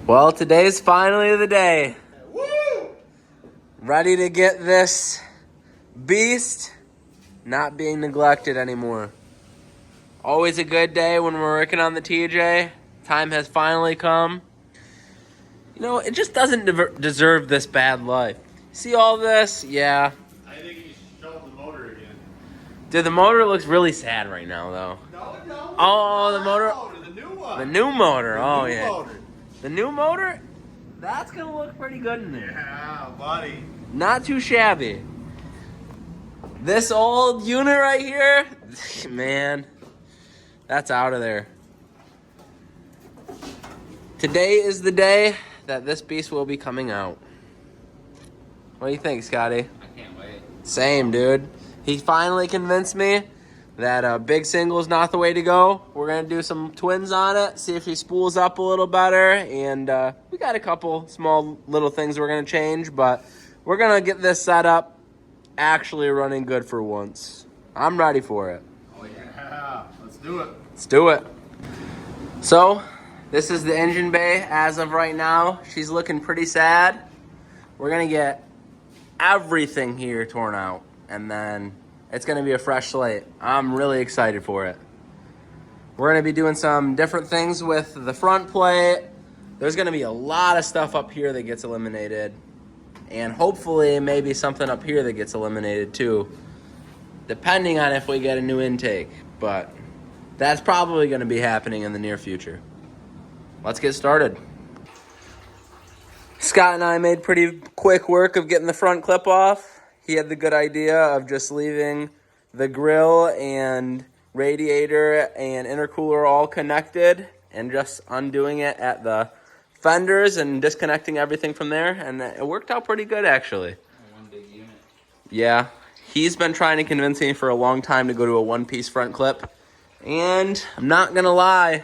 Well, today's finally the day. Woo! Ready to get this beast not being neglected anymore. Always a good day when we're working on the TJ. Time has finally come. You know, it just doesn't deserve this bad life. See all this? Yeah. I think you should show them the motor again. Dude, the motor looks really sad right now, though. No. Oh, the motor. The new one. The new motor. The new Yeah. motor. The new motor? That's going to look pretty good in there. Yeah, buddy. Not too shabby. This old unit right here, man, that's out of there. Today is the day that this beast will be coming out. What do you think, Scotty? I can't wait. Same, dude. He finally convinced me that a big single is not the way to go. We're going to do some twins on it, see if he spools up a little better. And we got a couple small little things we're going to change, but we're going to get this set up actually running good for once. I'm ready for it. Oh, yeah. Let's do it. Let's do it. So, this is the engine bay as of right now. She's looking pretty sad. We're going to get everything here torn out, and then it's going to be a fresh slate. I'm really excited for it. We're going to be doing some different things with the front plate. There's going to be a lot of stuff up here that gets eliminated, and hopefully maybe something up here that gets eliminated too, depending on if we get a new intake. But that's probably going to be happening in the near future. Let's get started. Scott and I made pretty quick work of getting the front clip off. He had the good idea of just leaving the grill and radiator and intercooler all connected and just undoing it at the fenders and disconnecting everything from there. And it worked out pretty good, actually. One big unit. Yeah. He's been trying to convince me for a long time to go to a one-piece front clip. And I'm not going to lie,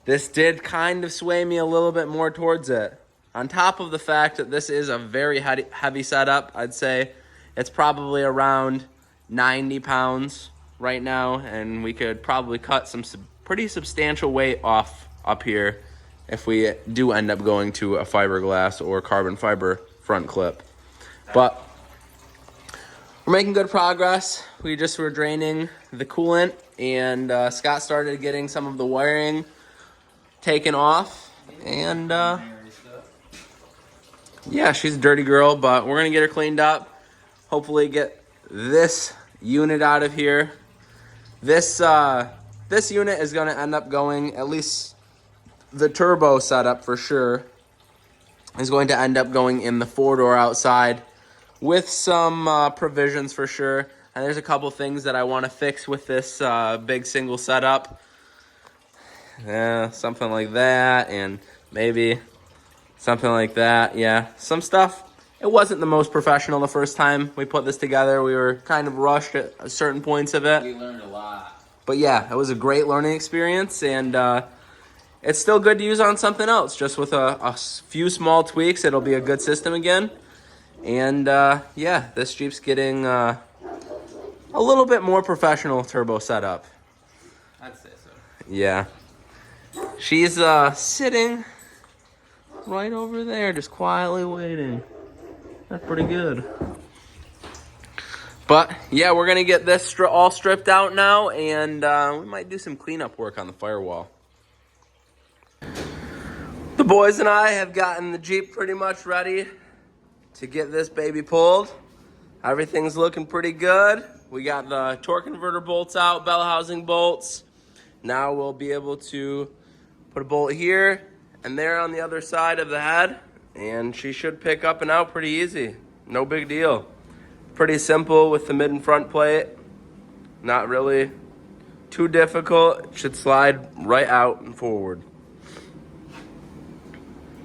this did kind of sway me a little bit more towards it. On top of the fact that this is a very heavy setup, I'd say it's probably around 90 pounds right now, and we could probably cut some pretty substantial weight off up here if we do end up going to a fiberglass or carbon fiber front clip. But we're making good progress. We just were draining the coolant, and Scott started getting some of the wiring taken off, and yeah, she's a dirty girl, but we're gonna get her cleaned up. Hopefully get this unit out of here. This unit is gonna end up going, at least the turbo setup for sure, is going to end up going in the 4-door outside with some provisions for sure. And there's a couple things that I want to fix with this big single setup. Something like that, and maybe something like that. Yeah, some stuff. It wasn't the most professional the first time we put this together. We were kind of rushed at certain points of it. We learned a lot. But yeah, it was a great learning experience, and it's still good to use on something else. Just with a few small tweaks, it'll be a good system again. And yeah, this Jeep's getting a little bit more professional turbo setup. I'd say so. Yeah. She's sitting right over there, just quietly waiting. That's pretty good. But yeah, we're gonna get this all stripped out now, and we might do some cleanup work on the firewall. The boys and I have gotten the Jeep pretty much ready to get this baby pulled. Everything's looking pretty good. We got the torque converter bolts out, bell housing bolts. Now we'll be able to put a bolt here and there on the other side of the head, and she should pick up and out pretty easy. No big deal. Pretty simple with the mid and front plate. Not really too difficult. It should slide right out and forward.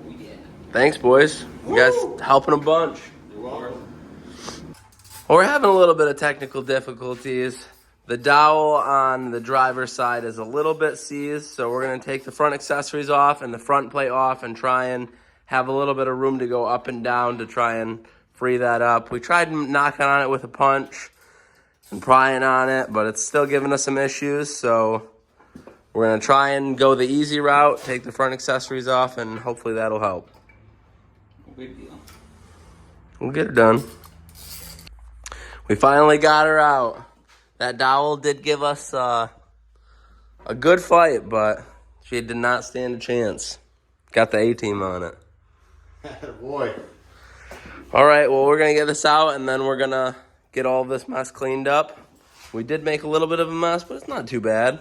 Yeah. Thanks, boys. You guys helping a bunch. You're welcome. Well, we're having a little bit of technical difficulties. The dowel on the driver's side is a little bit seized, so we're going to take the front accessories off and the front plate off and try and have a little bit of room to go up and down to try and free that up. We tried knocking on it with a punch and prying on it, but it's still giving us some issues, so We're gonna try and go the easy route, take the front accessories off, and hopefully that'll help. Big deal. We'll get her done. We finally got her out. That dowel did give us a good fight, but she did not stand a chance. Got the A-team on it. Boy. All right, well, we're gonna get this out, and then we're gonna get all this mess cleaned up. We did make a little bit of a mess, but it's not too bad.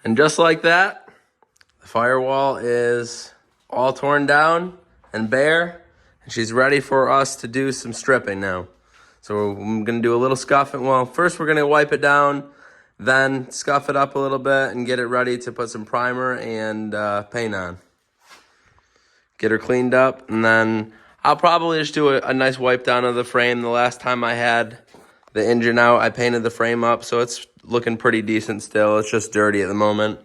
And just like that, the firewall is all torn down and bare, and she's ready for us to do some stripping now. So I'm gonna do a little scuffing. Well, first we're gonna wipe it down, then scuff it up a little bit and get it ready to put some primer and paint on. Get her cleaned up, and then I'll probably just do a nice wipe down of the frame. The last time I had the engine out, I painted the frame up, so it's looking pretty decent still. It's just dirty at the moment.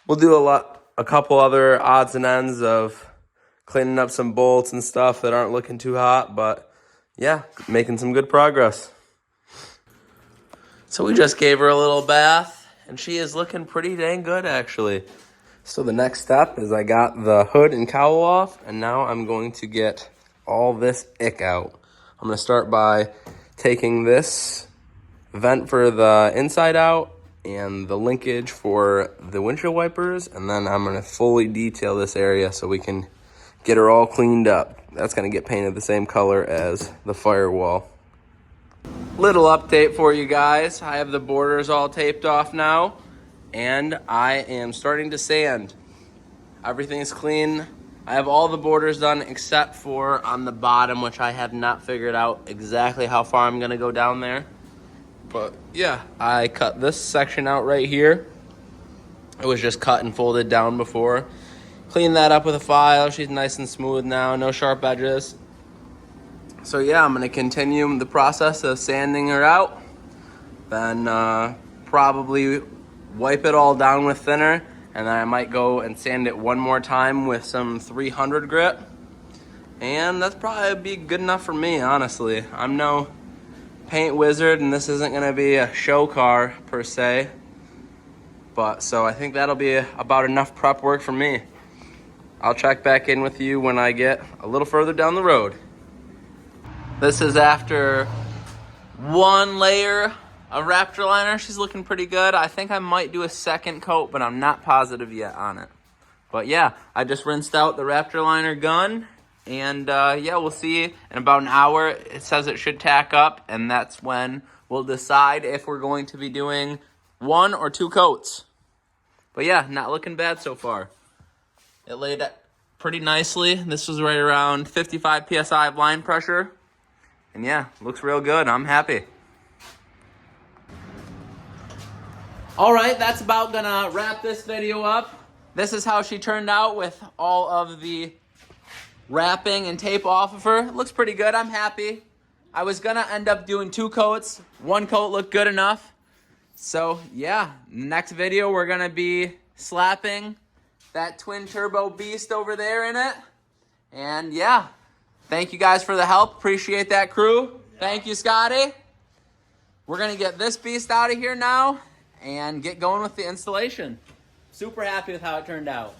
We'll do a couple other odds and ends of cleaning up some bolts and stuff that aren't looking too hot, but yeah, making some good progress. So we just gave her a little bath, and she is looking pretty dang good, actually. So the next step is I got the hood and cowl off, and now I'm going to get all this ick out. I'm going to start by taking this vent for the inside out and the linkage for the windshield wipers, and then I'm going to fully detail this area so we can get her all cleaned up. That's going to get painted the same color as the firewall. Little update for you guys. I have the borders all taped off now, and I am starting to sand. Everything's clean. I have all the borders done except for on the bottom, which I have not figured out exactly how far I'm gonna go down there. But yeah, I cut this section out right here. It was just cut and folded down before. Clean that up with a file. She's nice and smooth now, no sharp edges. So yeah, I'm gonna continue the process of sanding her out. Then probably wipe it all down with thinner, and then I might go and sand it one more time with some 300 grit. And that's probably be good enough for me, honestly. I'm no paint wizard, and this isn't gonna be a show car per se. But so I think that'll be about enough prep work for me. I'll check back in with you when I get a little further down the road. This is after one layer of Raptor liner. She's looking pretty good. I think I might do a second coat, but I'm not positive yet on it. But yeah, I just rinsed out the Raptor liner gun, and yeah, we'll see in about an hour. It says it should tack up, and that's when we'll decide if we're going to be doing 1 or 2 coats. But yeah, not looking bad so far. It laid pretty nicely. This was right around 55 PSI of line pressure. And yeah, looks real good. I'm happy. All right, that's about gonna wrap this video up. This is how she turned out with all of the wrapping and tape off of her. It looks pretty good. I'm happy. I was gonna end up doing 2 coats. 1 coat looked good enough. So yeah, next video we're gonna be slapping that twin turbo beast over there in it. And yeah, thank you guys for the help. Appreciate that, crew. Thank you, Scotty. We're gonna get this beast out of here now and get going with the installation. Super happy with how it turned out.